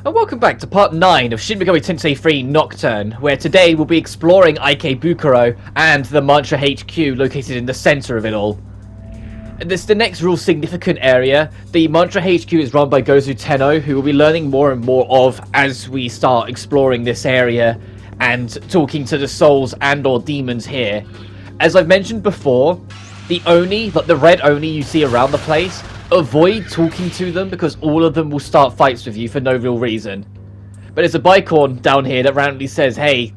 And welcome back to part 9 of Shin Megami Tensei 3 Nocturne, where today we'll be exploring Ikebukuro and the Mantra HQ located in the center of it all. This is the next real significant area. The Mantra HQ is run by Gozu Tenno, who we'll be learning more and more of as we start exploring this area and talking to the souls and or demons here. As I've mentioned before, the red Oni you see around the place, avoid talking to them because all of them will start fights with you for no real reason. But there's a Bicorn down here that randomly says, hey,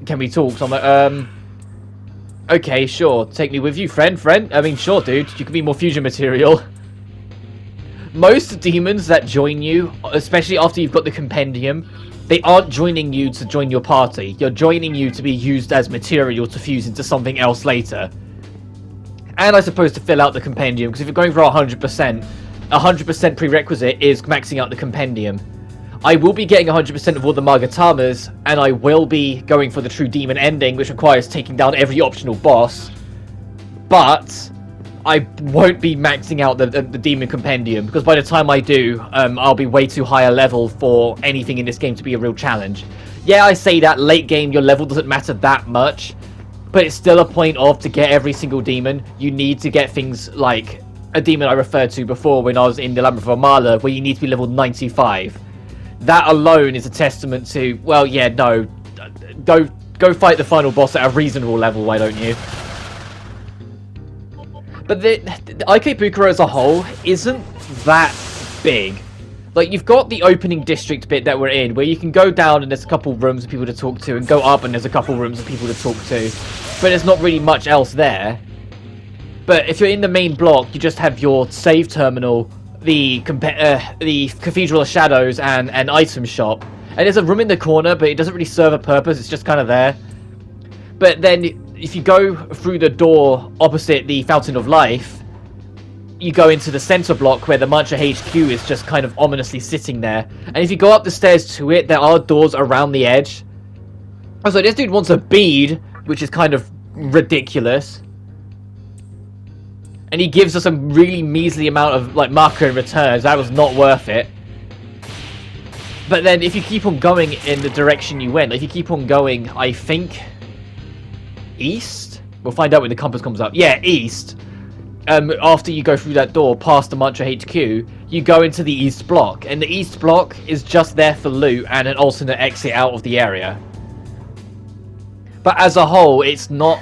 can we talk? So I'm like, okay, sure, take me with you, friend. I mean, sure, dude, you can be more fusion material. Most demons that join you, especially after you've got the compendium, they aren't joining you to join your party. You're joining you to be used as material to fuse into something else later. And I suppose to fill out the compendium, because if you're going for 100% prerequisite is maxing out the compendium. I will be getting 100% of all the Magatamas, and I will be going for the true demon ending, which requires taking down every optional boss. But I won't be maxing out the demon compendium, because by the time I do, I'll be way too high a level for anything in this game to be a real challenge. Yeah, I say that late game your level doesn't matter that much, but it's still a point of, to get every single demon, you need to get things like a demon I referred to before when I was in the Labyrinth of Amala, where you need to be level 95. That alone is a testament to, well, yeah, no, go fight the final boss at a reasonable level, why don't you? But the Ikebukuro as a whole isn't that big. Like, you've got the opening district bit that we're in, where you can go down and there's a couple rooms of people to talk to, and go up and there's a couple rooms of people to talk to. But there's not really much else there. But if you're in the main block, you just have your save terminal, the Cathedral of Shadows, and an item shop. And there's a room in the corner, but it doesn't really serve a purpose, it's just kind of there. But then, if you go through the door opposite the Fountain of Life, you go into the center block where the Mantra HQ is just kind of ominously sitting there. And if you go up the stairs to it, there are doors around the edge. Also, this dude wants a bead, which is kind of ridiculous. And he gives us a really measly amount of, like, marker in return. That was not worth it. But then, if you keep on going in the direction you went, if you keep on going, I think, east? We'll find out when the compass comes up. Yeah, east. After you go through that door, past the Mantra HQ, you go into the east block. And the east block is just there for loot and an alternate exit out of the area. But as a whole, it's not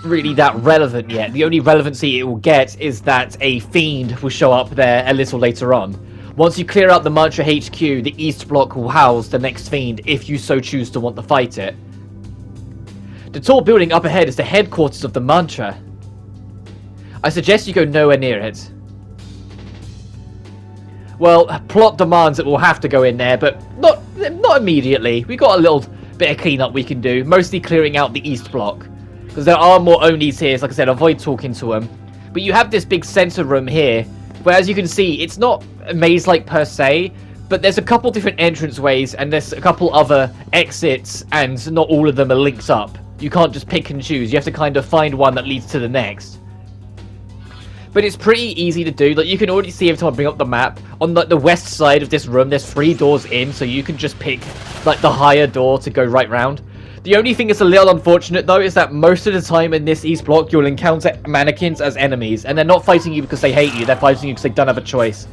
really that relevant yet. The only relevancy it will get is that a fiend will show up there a little later on. Once you clear out the Mantra HQ, the east block will house the next fiend if you so choose to want to fight it. The tall building up ahead is the headquarters of the Mantra. I suggest you go nowhere near it. Well, plot demands that we'll have to go in there, but not immediately. We got a little bit of cleanup we can do, mostly clearing out the east block. Because there are more Onis here, so like I said, avoid talking to them. But you have this big center room here, where as you can see, it's not maze-like per se, but there's a couple different entranceways, and there's a couple other exits, and not all of them are linked up. You can't just pick and choose, you have to kind of find one that leads to the next. But it's pretty easy to do. Like, you can already see every time I bring up the map, on the west side of this room, there's 3 doors in, so you can just pick, like, the higher door to go right round. The only thing that's a little unfortunate, though, is that most of the time in this east block, you'll encounter mannequins as enemies, and they're not fighting you because they hate you, they're fighting you because they don't have a choice.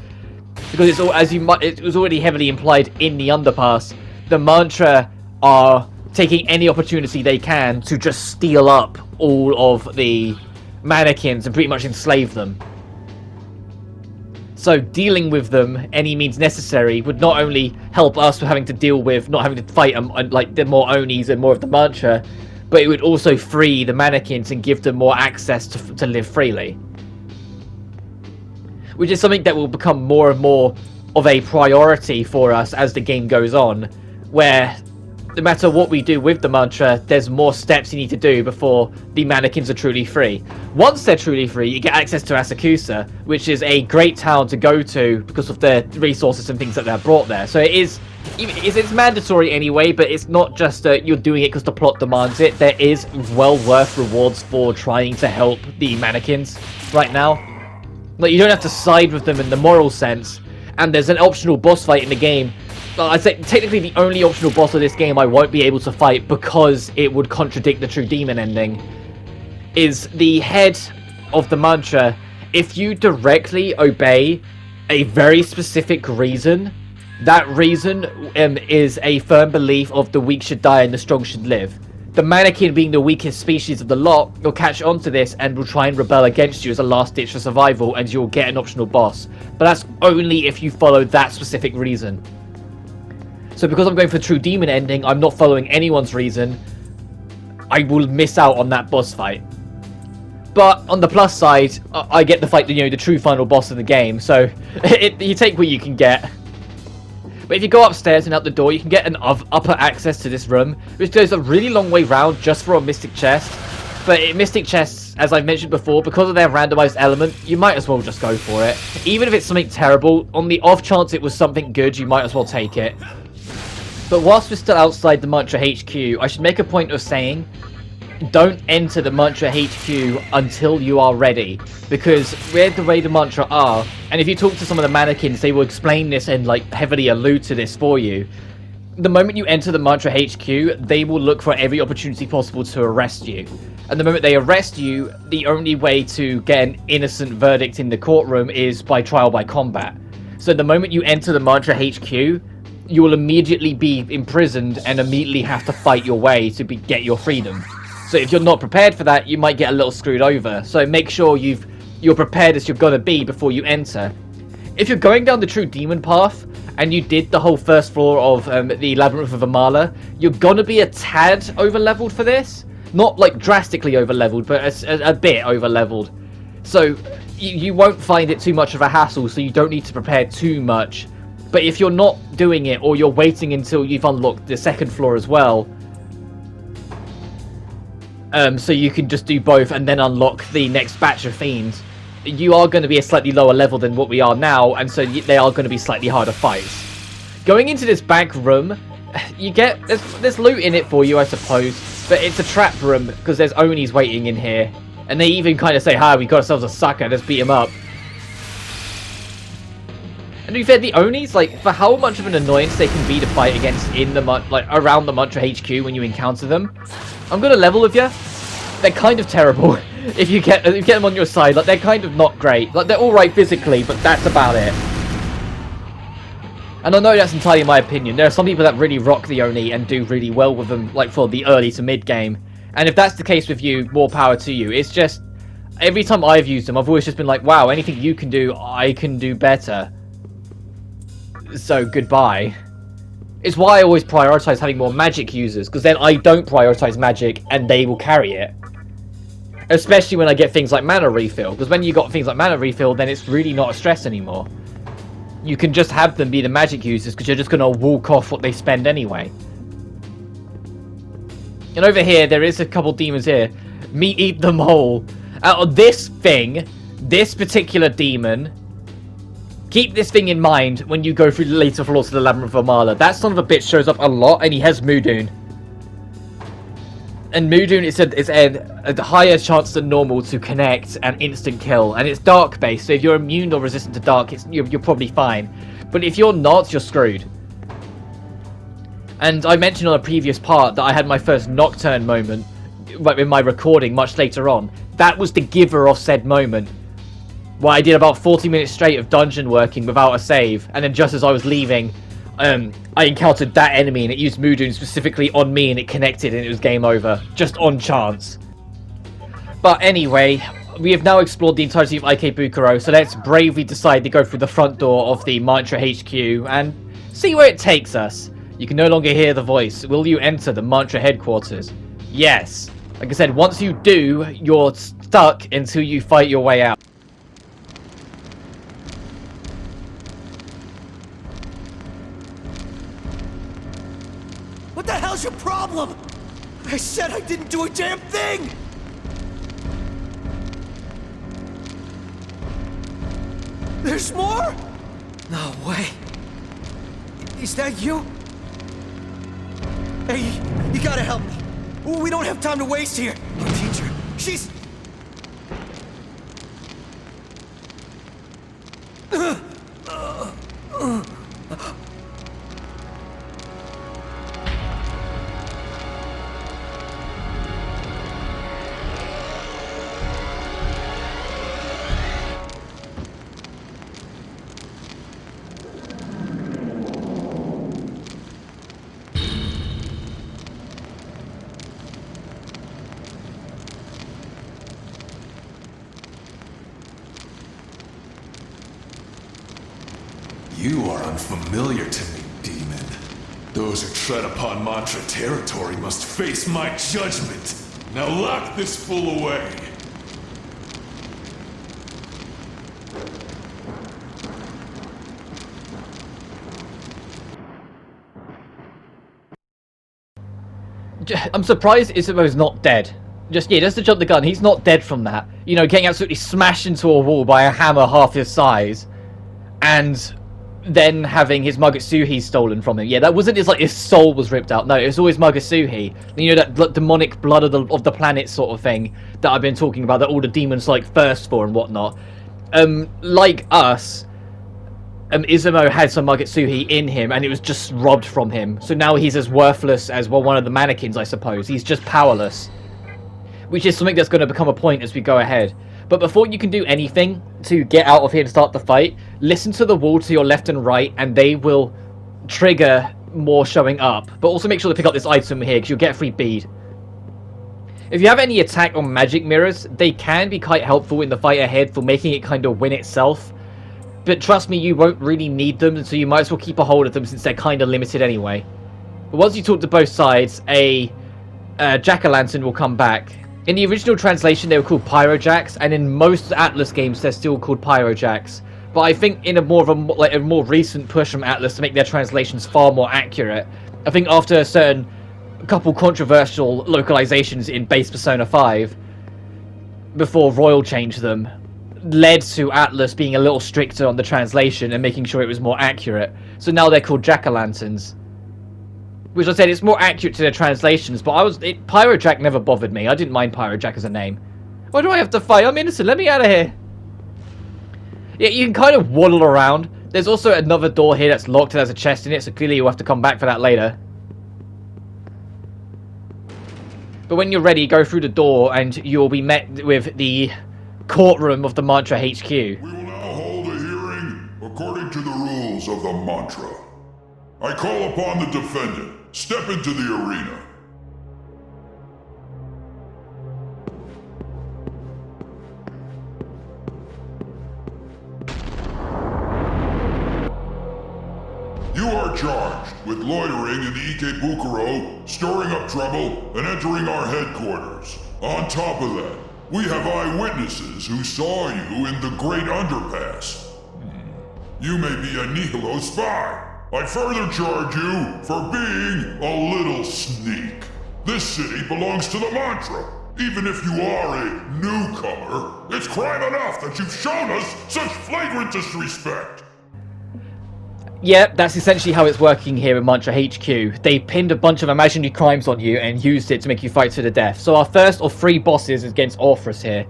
Because it's all, it was already heavily implied in the underpass, the Mantra are taking any opportunity they can to just steal up all of the mannequins and pretty much enslave them. So dealing with them any means necessary would not only help us with having to deal with not having to fight like the more Onis and more of the Mantra, but it would also free the mannequins and give them more access to live freely. Which is something that will become more and more of a priority for us as the game goes on, where no matter what we do with the Mantra, there's more steps you need to do before the mannequins are truly free. Once they're truly free, you get access to Asakusa, which is a great town to go to because of the resources and things that they're brought there. So it's mandatory anyway, but it's not just you're doing it because the plot demands it. There is well worth rewards for trying to help the mannequins right now. Like, you don't have to side with them in the moral sense, and there's an optional boss fight in the game well, I'd say technically the only optional boss of this game I won't be able to fight because it would contradict the True Demon ending, is the head of the mantra. If you directly obey a very specific reason, that reason is a firm belief of the weak should die and the strong should live. The mannequin, being the weakest species of the lot, will catch on to this and will try and rebel against you as a last ditch for survival, and you'll get an optional boss. But that's only if you follow that specific reason. So because I'm going for the True Demon ending, I'm not following anyone's reason. I will miss out on that boss fight. But on the plus side, I get the fight, the true final boss of the game. So you take what you can get. But if you go upstairs and out the door, you can get an upper access to this room, which goes a really long way round just for a Mystic Chest. But Mystic Chests, as I've mentioned before, because of their randomized element, you might as well just go for it. Even if it's something terrible, on the off chance it was something good, you might as well take it. But whilst we're still outside the Mantra HQ, I should make a point of saying, don't enter the Mantra HQ until you are ready, because the way the Mantra are, and if you talk to some of the mannequins, they will explain this and heavily allude to this for you. The moment you enter the Mantra HQ, they will look for every opportunity possible to arrest you. And the moment they arrest you, the only way to get an innocent verdict in the courtroom is by trial by combat. So the moment you enter the Mantra HQ, you will immediately be imprisoned and immediately have to fight your way to get your freedom. So if you're not prepared for that, you might get a little screwed over. So make sure you're prepared as you're gonna be before you enter. If you're going down the True Demon path, and you did the whole first floor of the Labyrinth of Amala, you're gonna be a tad over-leveled for this. Not drastically over-leveled, but a bit over-leveled. So you won't find it too much of a hassle, so you don't need to prepare too much. But if you're not doing it, or you're waiting until you've unlocked the second floor as well, so you can just do both and then unlock the next batch of fiends, you are going to be a slightly lower level than what we are now, and so they are going to be slightly harder fights. Going into this back room, you get there's loot in it for you, I suppose, but it's a trap room because there's Onis waiting in here, and they even kind of say, "Hi, we got ourselves a sucker, let's beat him up." And to be fair, the Onis, for how much of an annoyance they can be to fight against in the around the Mantra HQ when you encounter them, I'm gonna level with you. They're kind of terrible if you get them on your side. They're kind of not great. They're all right physically, but that's about it. And I know that's entirely my opinion. There are some people that really rock the Oni and do really well with them, for the early to mid game. And if that's the case with you, more power to you. It's just every time I've used them, I've always just been like, wow, anything you can do, I can do better. So goodbye. It's why I always prioritize having more magic users, because then I don't prioritize magic and they will carry it. Especially when I get things like mana refill, because when you got things like mana refill, then it's really not a stress anymore. You can just have them be the magic users, because you're just going to walk off what they spend anyway. And over here, there is a couple demons here. Me eat them whole. Out of this thing, this particular demon, keep this thing in mind when you go through the later floors of the Labyrinth of Amala. That son of a bitch shows up a lot, and he has Mudun. And Mudun is a higher chance than normal to connect and instant kill. And it's dark based, so if you're immune or resistant to dark, you're probably fine. But if you're not, you're screwed. And I mentioned on a previous part that I had my first Nocturne moment in my recording much later on. That was the giver of said moment. Well, I did about 40 minutes straight of dungeon working without a save, and then just as I was leaving, I encountered that enemy, and it used Mudun specifically on me, and it connected, and it was game over, just on chance. But anyway, we have now explored the entirety of Ikebukuro, so let's bravely decide to go through the front door of the Mantra HQ, and see where it takes us. You can no longer hear the voice. Will you enter the Mantra headquarters? Yes. Like I said, once you do, you're stuck until you fight your way out. What the hell's your problem? I said I didn't do a damn thing! There's more? No way. Is that you? Hey, you gotta help me. We don't have time to waste here. My teacher, she's... You are unfamiliar to me, demon. Those who tread upon Mantra territory must face my judgment. Now lock this fool away. I'm surprised Isamo's not dead. Just to jump the gun, he's not dead from that. You know, getting absolutely smashed into a wall by a hammer half his size, and then having his Magatsuhi stolen from him. Yeah, that wasn't his soul was ripped out. No, it was always Magatsuhi. You know, that demonic blood of the planet sort of thing that I've been talking about, that all the demons thirst for and whatnot. Like us, Izumo had some Magatsuhi in him, and it was just robbed from him. So now he's as worthless as, well, one of the mannequins, I suppose. He's just powerless. Which is something that's going to become a point as we go ahead. But before you can do anything to get out of here and start the fight, listen to the wall to your left and right, and they will trigger more showing up. But also make sure to pick up this item here, because you'll get a free bead. If you have any attack or magic mirrors, they can be quite helpful in the fight ahead for making it kind of win itself. But trust me, you won't really need them, so you might as well keep a hold of them since they're kind of limited anyway. But once you talk to both sides, a jack-o'-lantern will come back. In the original translation, they were called Pyrojacks, and in most Atlas games, they're still called Pyrojacks. But I think in a more recent push from Atlas to make their translations far more accurate, I think after a couple controversial localizations in base Persona 5, before Royal changed them, led to Atlas being a little stricter on the translation and making sure it was more accurate. So now they're called jack-o'-lanterns. Which I said, it's more accurate to their translations, but Pyrojack never bothered me. I didn't mind Pyrojack as a name. Why do I have to fight? I'm innocent. Let me out of here. Yeah, you can kind of waddle around. There's also another door here that's locked and has a chest in it, so clearly you'll have to come back for that later. But when you're ready, go through the door and you'll be met with the courtroom of the Mantra HQ. We will now hold a hearing according to the rules of the Mantra. I call upon the defendant. Step into the arena. You are charged with loitering in the Ikebukuro, stirring up trouble, and entering our headquarters. On top of that, we have eyewitnesses who saw you in the Great Underpass. You may be a Nihilo spy. I further charge you for being a little sneak. This city belongs to the Mantra. Even if you are a newcomer, it's crime enough that you've shown us such flagrant disrespect. Yeah, that's essentially how it's working here in Mantra HQ. They pinned a bunch of imaginary crimes on you and used it to make you fight to the death. So our first of 3 bosses is against Orpheus here.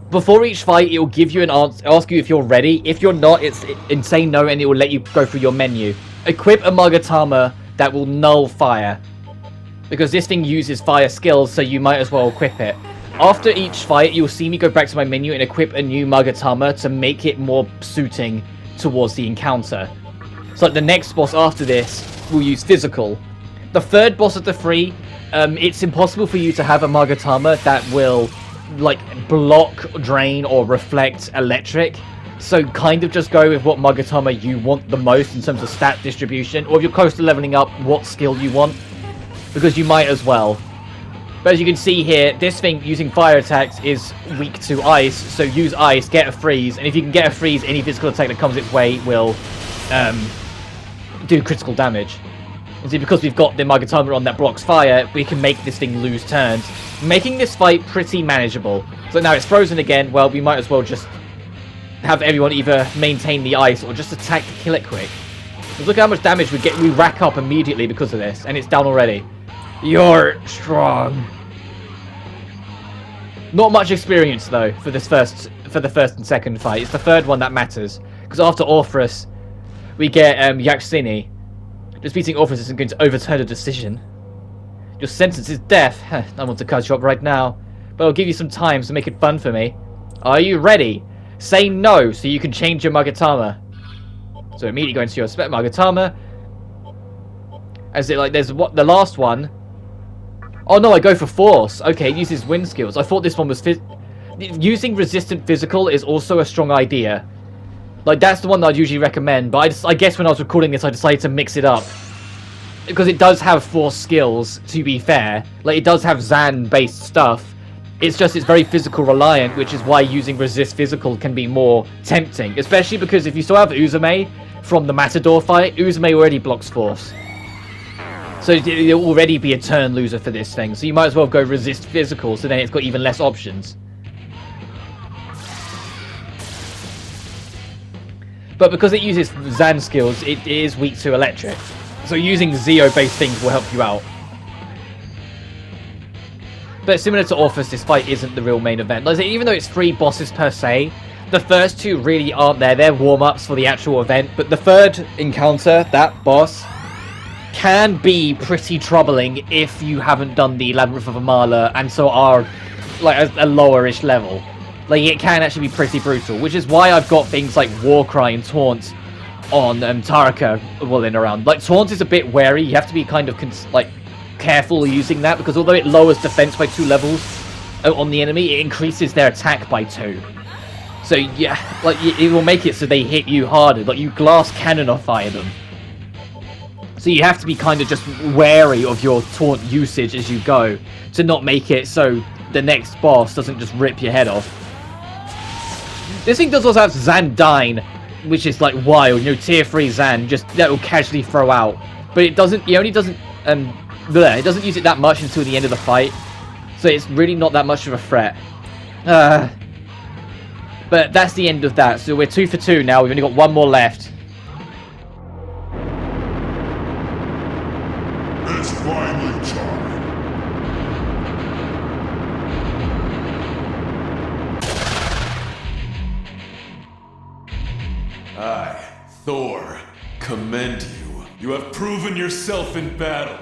Before each fight, it will give you an answer, ask you if you're ready. If you're not, it's say no, and it will let you go through your menu. Equip a Magatama that will null fire, because this thing uses fire skills, so you might as well equip it. After each fight, you'll see me go back to my menu and equip a new Magatama to make it more suiting towards the encounter. So the next boss after this will use physical. The third boss of the 3, it's impossible for you to have a Magatama that will block, drain, or reflect electric. So kind of just go with what Magatama you want the most in terms of stat distribution, or if you're close to leveling up, what skill you want, because you might as well. But as you can see here, this thing using fire attacks is weak to ice, so use ice, get a freeze, and if you can get a freeze, any physical attack that comes its way will do critical damage. And see, because we've got the Magatama on that blocks fire, we can make this thing lose turns, making this fight pretty manageable. So now it's frozen again, well, we might as well just have everyone either maintain the ice or just attack to kill it quick. Because look how much damage we rack up immediately because of this, and it's down already. You're strong. Not much experience though for the first and second fight. It's the third one that matters, because after Orpheus we get Yaxini. Defeating Orpheus isn't going to overturn a decision. Your sentence is death. I want to cut you up right now, but I'll give you some time to make it fun for me. Are you ready? Say no so you can change your Magatama. So immediately go into your spec Magatama. As it there's the last one. Oh no, I go for force. Okay, it uses wind skills. I thought this one was using resistant physical is also a strong idea. Like, that's the one that I'd usually recommend, but I guess when I was recording this, I decided to mix it up. Because it does have force skills, to be fair. Like, it does have Zan-based stuff. It's just, it's very physical reliant, which is why using resist physical can be more tempting. Especially because if you still have Uzume from the Matador fight, Uzume already blocks force. So it'll already be a turn loser for this thing. So you might as well go resist physical, so then it's got even less options. But because it uses Zan skills, it is weak to electric. So using Zeo-based things will help you out. But similar to Orphus, this fight isn't the real main event. Like, even though it's 3 bosses per se, the first 2 really aren't there. They're warm-ups for the actual event. But the third encounter, that boss, can be pretty troubling if you haven't done the Labyrinth of Amala and so are like a lower-ish level. Like, it can actually be pretty brutal, which is why I've got things like Warcry and Taunt on Taraka rolling around. Like, Taunt is a bit wary. You have to be kind of careful using that, because although it lowers defense by 2 levels on the enemy, it increases their attack by 2. So yeah, like, it will make it so they hit you harder. Like, you glass cannonify them. So you have to be kind of just wary of your Taunt usage as you go, to not make it so the next boss doesn't just rip your head off. This thing does also have Zandine, which is like wild, you know, tier 3 Zan, just that will casually throw out. But it doesn't, it only doesn't, it doesn't use it that much until the end of the fight. So it's really not that much of a threat. But that's the end of that. So we're 2 for 2 now, we've only got 1 more left. It's finally time. I, Thor, commend you. You have proven yourself in battle.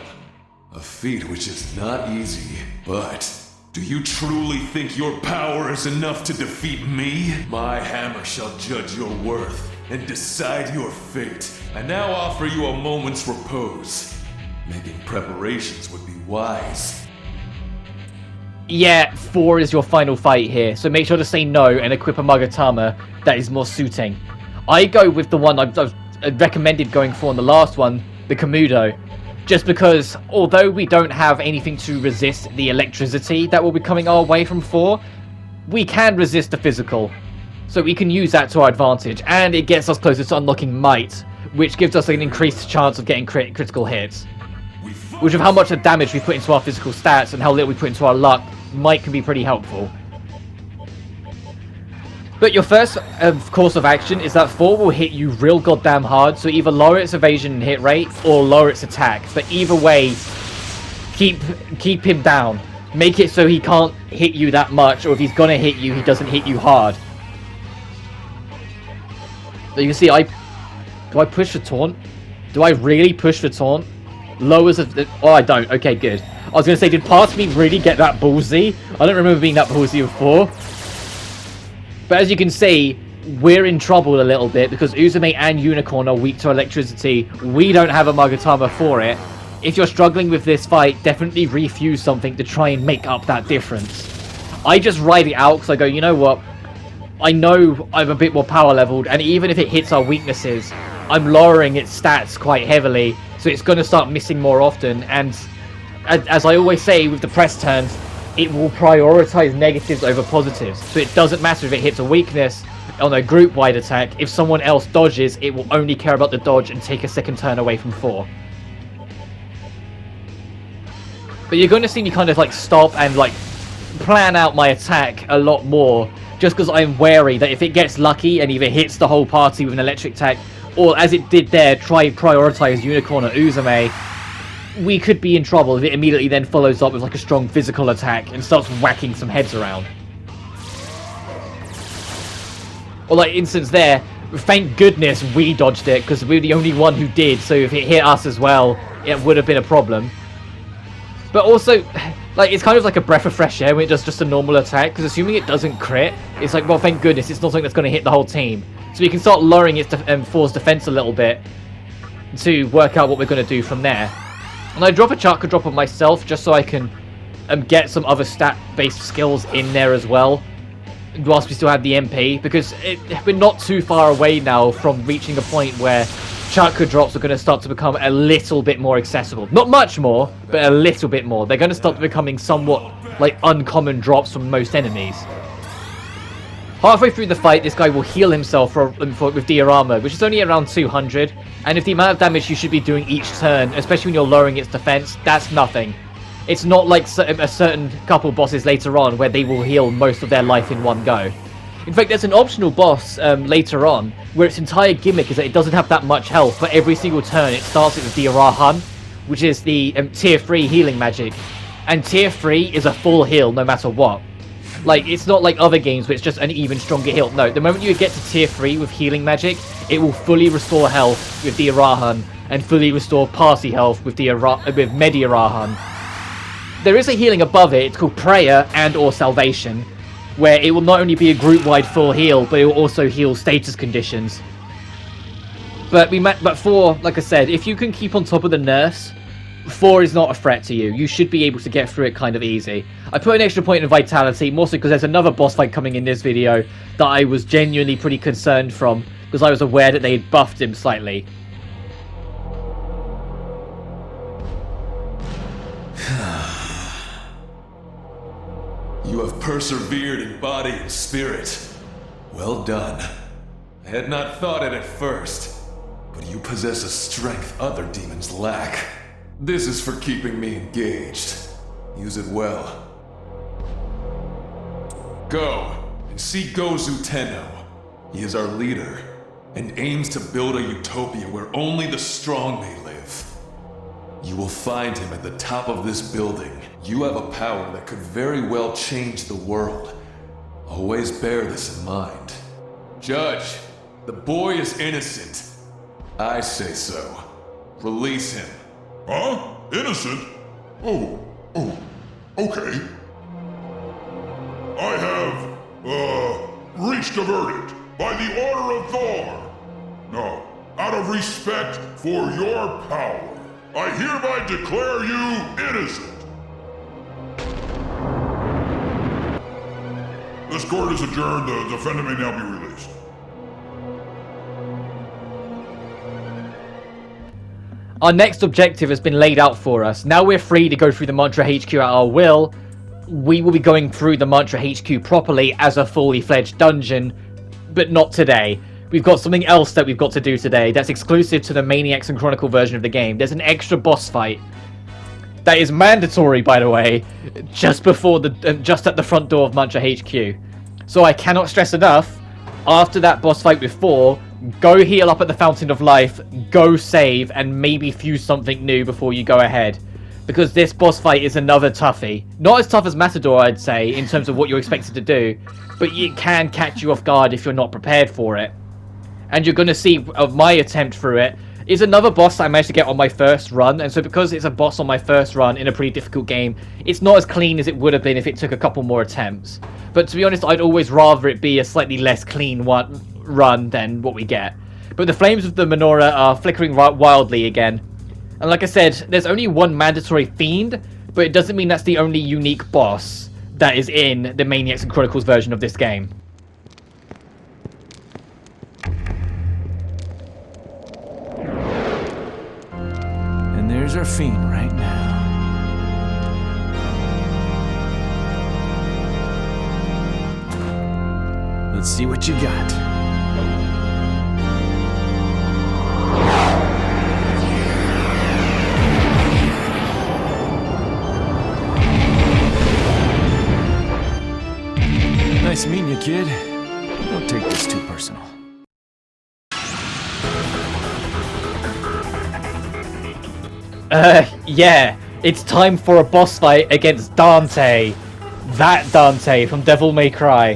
A feat which is not easy, but do you truly think your power is enough to defeat me? My hammer shall judge your worth and decide your fate. I now offer you a moment's repose. Making preparations would be wise. Yeah, 4 is your final fight here, so make sure to say no and equip a Magatama that is more suiting. I go with the one I've recommended going for in the last one, the Komodo. Just because, although we don't have anything to resist the electricity that will be coming our way from 4, we can resist the physical. So we can use that to our advantage, and it gets us closer to unlocking Might, which gives us an increased chance of getting critical hits. Which, of how much of damage we put into our physical stats and how little we put into our luck, Might can be pretty helpful. But your first course of action is that 4 will hit you real goddamn hard, so either lower its evasion and hit rate, or lower its attack. But either way, keep him down. Make it so he can't hit you that much, or if he's gonna hit you, he doesn't hit you hard. But you can see, do I push for Taunt? Do I really push for Taunt? Lowers of... Oh, I don't. Okay, good. I was gonna say, did part of me really get that ballsy? I don't remember being that ballsy before. But as you can see, we're in trouble a little bit because Uzume and Unicorn are weak to electricity. We don't have a Magatama for it. If you're struggling with this fight, definitely refuse something to try and make up that difference. I just ride it out because I go, you know what? I know I'm a bit more power leveled, and even if it hits our weaknesses, I'm lowering its stats quite heavily, so it's going to start missing more often. And as I always say with the press turns, it will prioritize negatives over positives. So it doesn't matter if it hits a weakness on a group-wide attack. If someone else dodges, it will only care about the dodge and take a second turn away from 4. But you're going to see me kind of like stop and like plan out my attack a lot more, just because I'm wary that if it gets lucky and either hits the whole party with an electric attack, or as it did there, try and prioritize Unicorn or Uzume, we could be in trouble if it immediately then follows up with like a strong physical attack and starts whacking some heads around. Or like instance there, thank goodness we dodged it because we're the only one who did, so if it hit us as well, it would have been a problem. But also, like, it's kind of like a breath of fresh air when it does just a normal attack, because assuming it doesn't crit, it's like, well, thank goodness, it's not something that's going to hit the whole team. So we can start lowering its For's defense a little bit to work out what we're going to do from there. And I drop a chakra drop on myself just so I can get some other stat-based skills in there as well. whilst we still have the MP, because we're not too far away now from reaching a point where chakra drops are going to start to become a little bit more accessible. Not much more, but a little bit more. They're going to start becoming somewhat like uncommon drops from most enemies. Halfway through the fight, this guy will heal himself with diorama, which is only around 200, and if the amount of damage you should be doing each turn, especially when you're lowering its defense, that's nothing. It's not like a certain couple bosses later on where they will heal most of their life in one go. In fact, there's an optional boss later on where its entire gimmick is that it doesn't have that much health, but every single turn it starts it with Diarahan, which is the tier 3 healing magic. And tier 3 is a full heal no matter what. Like, it's not like other games where it's just an even stronger heal. No, the moment you get to tier 3 with healing magic, it will fully restore health with Diarahan and fully restore party health with Mediarahan. There is a healing above it, it's called Prayer and or Salvation, where it will not only be a group-wide full heal, but it will also heal status conditions. But 4, like I said, if you can keep on top of the nerfs, 4 is not a threat to you. You should be able to get through it kind of easy. I put an extra point in Vitality, mostly because there's another boss fight coming in this video that I was genuinely pretty concerned from, because I was aware that they had buffed him slightly. You have persevered in body and spirit. Well done. I had not thought it at first, but you possess a strength other demons lack. This is for keeping me engaged. Use it well. Go and see Gozu Tenno. He is our leader and aims to build a utopia where only the strong may live. You will find him at the top of this building. You have a power that could very well change the world. Always bear this in mind. Judge, the boy is innocent. I say so. Release him. Huh? Innocent? Oh, okay. I have, reached a verdict by the order of Thor. No, out of respect for your power, I hereby declare you innocent. This court is adjourned. The defendant may now be released. Our next objective has been laid out for us. Now we're free to go through the Mantra HQ at our will. We will be going through the Mantra HQ properly as a fully fledged dungeon, but not today. We've got something else that we've got to do today that's exclusive to the Maniacs and Chronicle version of the game. There's an extra boss fight that is mandatory, by the way, just at the front door of Mantra HQ. So I cannot stress enough, after that boss fight with 4, go heal up at the Fountain of Life, go save, and maybe fuse something new before you go ahead. Because this boss fight is another toughie. Not as tough as Matador, I'd say, in terms of what you're expected to do, but it can catch you off guard if you're not prepared for it. And you're going to see of my attempt through it is another boss I managed to get on my first run, and so because it's a boss on my first run in a pretty difficult game, it's not as clean as it would have been if it took a couple more attempts. But to be honest, I'd always rather it be a slightly less clean run than what we get. But the flames of the menorah are flickering wildly again. And like I said, there's only one mandatory fiend, but it doesn't mean that's the only unique boss that is in the Maniacs and Chronicles version of this game. And there's our fiend right now. Let's see what you got. Nice meeting you, kid. Don't take this too personal. Yeah, it's time for a boss fight against Dante. That Dante from Devil May Cry.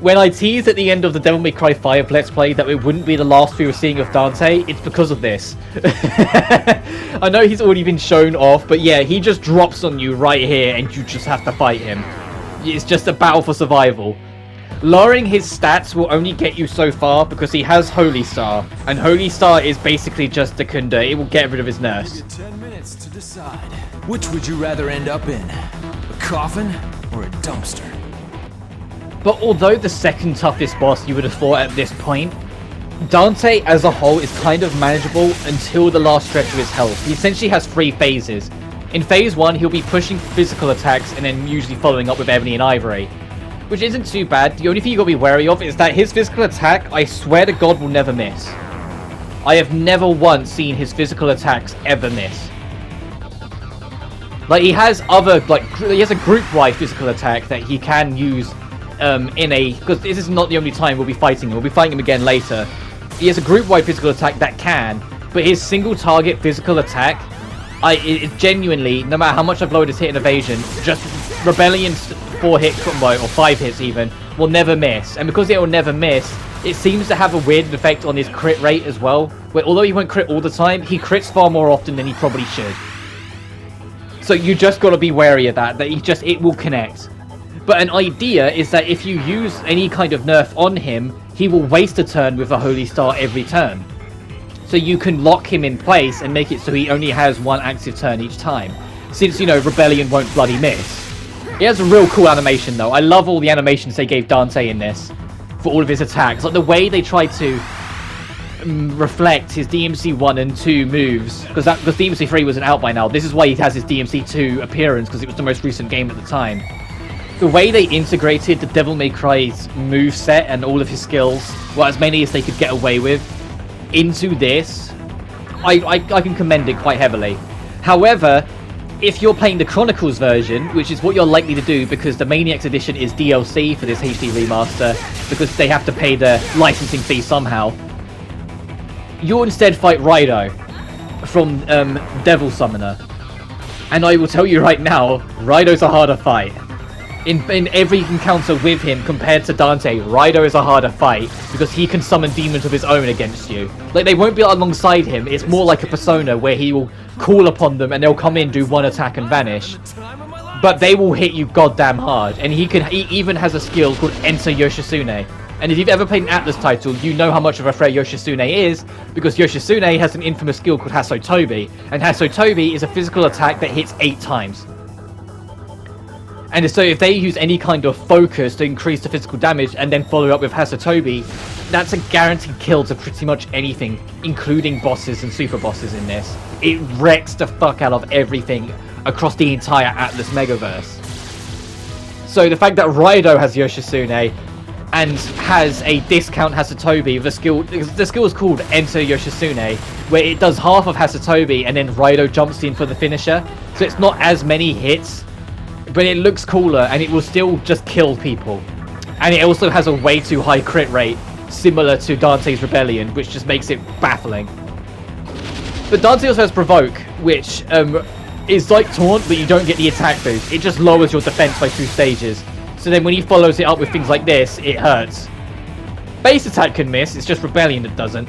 When I teased at the end of the Devil May Cry 5 Let's Play that it wouldn't be the last we were seeing of Dante, it's because of this. I know he's already been shown off, but yeah, he just drops on you right here and you just have to fight him. It's just a battle for survival. Lowering his stats will only get you so far because he has Holy Star, and Holy Star is basically just a Kunda. It will get rid of his nerfs. 10 minutes to decide. Which would you rather end up in? A coffin or a dumpster? But although the second toughest boss you would have thought at this point, Dante as a whole is kind of manageable until the last stretch of his health. He essentially has 3 phases. In phase 1, he'll be pushing physical attacks and then usually following up with Ebony and Ivory, which isn't too bad. The only thing you gotta be wary of is that his physical attack, I swear to God, will never miss. I have never once seen his physical attacks ever miss. Like, he has other, like, he has a group-wide physical attack that he can use because this is not the only time we'll be fighting him. We'll be fighting him again later. He has a group-wide physical attack that can, but his single-target physical attack, it genuinely, no matter how much I've lowered his hit and evasion, just Rebellion's 4-hit combo, or 5 hits even, will never miss. And because it will never miss, it seems to have a weird effect on his crit rate as well, where although he won't crit all the time, he crits far more often than he probably should. So you just gotta be wary of that, it will connect. But an idea is that if you use any kind of nerf on him, he will waste a turn with a Holy Star every turn. So you can lock him in place and make it so he only has 1 active turn each time. Since, you know, Rebellion won't bloody miss. He has a real cool animation though. I love all the animations they gave Dante in this for all of his attacks. Like the way they tried to reflect his DMC 1 and 2 moves, because DMC 3 wasn't out by now. This is why he has his DMC 2 appearance, because it was the most recent game at the time. The way they integrated the Devil May Cry's moveset and all of his skills, well, as many as they could get away with, into this, I can commend it quite heavily. However, if you're playing the Chronicles version, which is what you're likely to do because the Maniacs Edition is DLC for this HD remaster, because they have to pay the licensing fee somehow, you'll instead fight Raido from Devil Summoner. And I will tell you right now, Raido's a harder fight. In every encounter with him compared to Dante, Raido is a harder fight because he can summon demons of his own against you. Like, they won't be alongside him, it's more like a Persona where he will call upon them and they'll come in, do 1 attack and vanish. But they will hit you goddamn hard, and he even has a skill called Enter Yoshitsune. And if you've ever played an Atlas title, you know how much of a threat Yoshitsune is, because Yoshitsune has an infamous skill called Hasotobi, and Hasotobi is a physical attack that hits 8 times. And so if they use any kind of focus to increase the physical damage and then follow up with Hasotobi, that's a guaranteed kill to pretty much anything, including bosses and super bosses in this. It wrecks the fuck out of everything across the entire Atlas Megaverse. So the fact that Raido has Yoshitsune and has a discount Hasotobi with the skill is called Enter Yoshitsune, where it does half of Hasotobi and then Raido jumps in for the finisher. So it's not as many hits, but it looks cooler and it will still just kill people. And it also has a way too high crit rate, similar to Dante's Rebellion, which just makes it baffling. But Dante also has Provoke, which is like Taunt, but you don't get the attack boost. It just lowers your defense by 2 stages. So then when he follows it up with things like this, it hurts. Base attack can miss, it's just Rebellion that doesn't.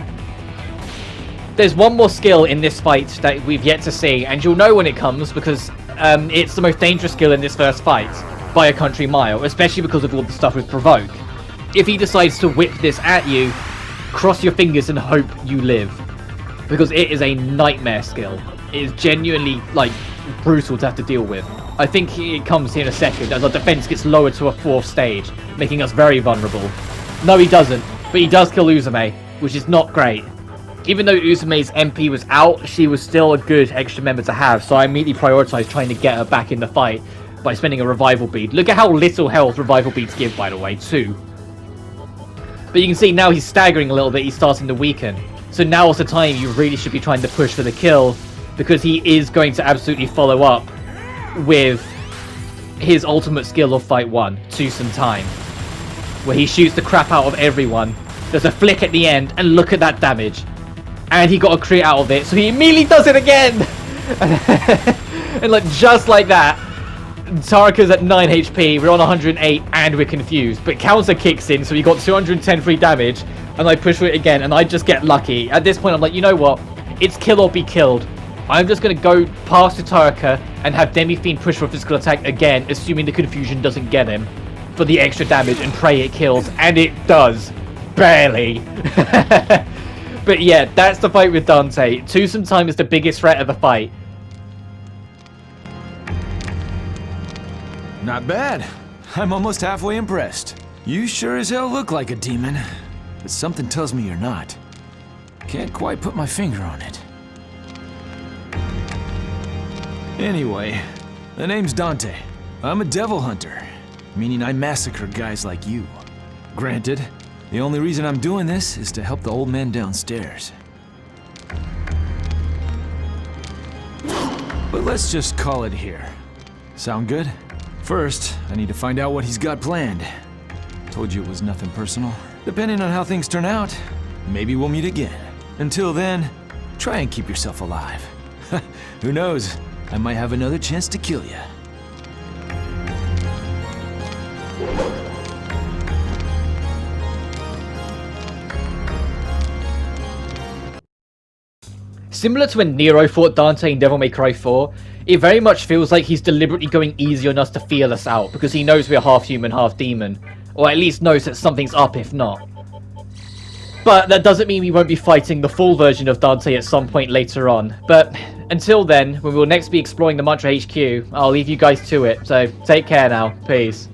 There's one more skill in this fight that we've yet to see, and you'll know when it comes because it's the most dangerous skill in this first fight by a country mile, especially because of all the stuff with Provoke. If he decides to whip this at you, cross your fingers and hope you live, because it is a nightmare skill. It is genuinely, like, brutal to have to deal with. I think it comes here in a second as our defense gets lowered to a 4th stage, making us very vulnerable. No, he doesn't, but he does kill Uzume, which is not great. Even though Uzume's MP was out, she was still a good extra member to have, so I immediately prioritized trying to get her back in the fight by spending a revival bead. Look at how little health revival beads give, by the way, 2. But you can see now he's staggering a little bit, he's starting to weaken. So now is the time you really should be trying to push for the kill, because he is going to absolutely follow up with his ultimate skill of Fight 1, Tucson Time, where he shoots the crap out of everyone. There's a flick at the end, and look at that damage. And he got a crit out of it, so he immediately does it again! And like, just like that, Taraka's at 9 HP, we're on 108, and we're confused. But counter kicks in, so he got 210 free damage, and I push for it again, and I just get lucky. At this point, I'm like, you know what? It's kill or be killed. I'm just going to go past the Taraka and have Demi-Fiend push for a physical attack again, assuming the confusion doesn't get him, for the extra damage, and pray it kills. And it does. Barely. But yeah, that's the fight with Dante. Tucson Time is the biggest threat of the fight. Not bad. I'm almost halfway impressed. You sure as hell look like a demon, but something tells me you're not. Can't quite put my finger on it. Anyway, the name's Dante. I'm a devil hunter, meaning I massacre guys like you. Granted, the only reason I'm doing this is to help the old man downstairs. But let's just call it here. Sound good? First, I need to find out what he's got planned. Told you it was nothing personal. Depending on how things turn out, maybe we'll meet again. Until then, try and keep yourself alive. Who knows? I might have another chance to kill you. Similar to when Nero fought Dante in Devil May Cry 4, it very much feels like he's deliberately going easy on us to feel us out, because he knows we're half human, half demon. Or at least knows that something's up if not. But that doesn't mean we won't be fighting the full version of Dante at some point later on. But until then, when we'll next be exploring the Mantra HQ, I'll leave you guys to it, so take care now. Peace.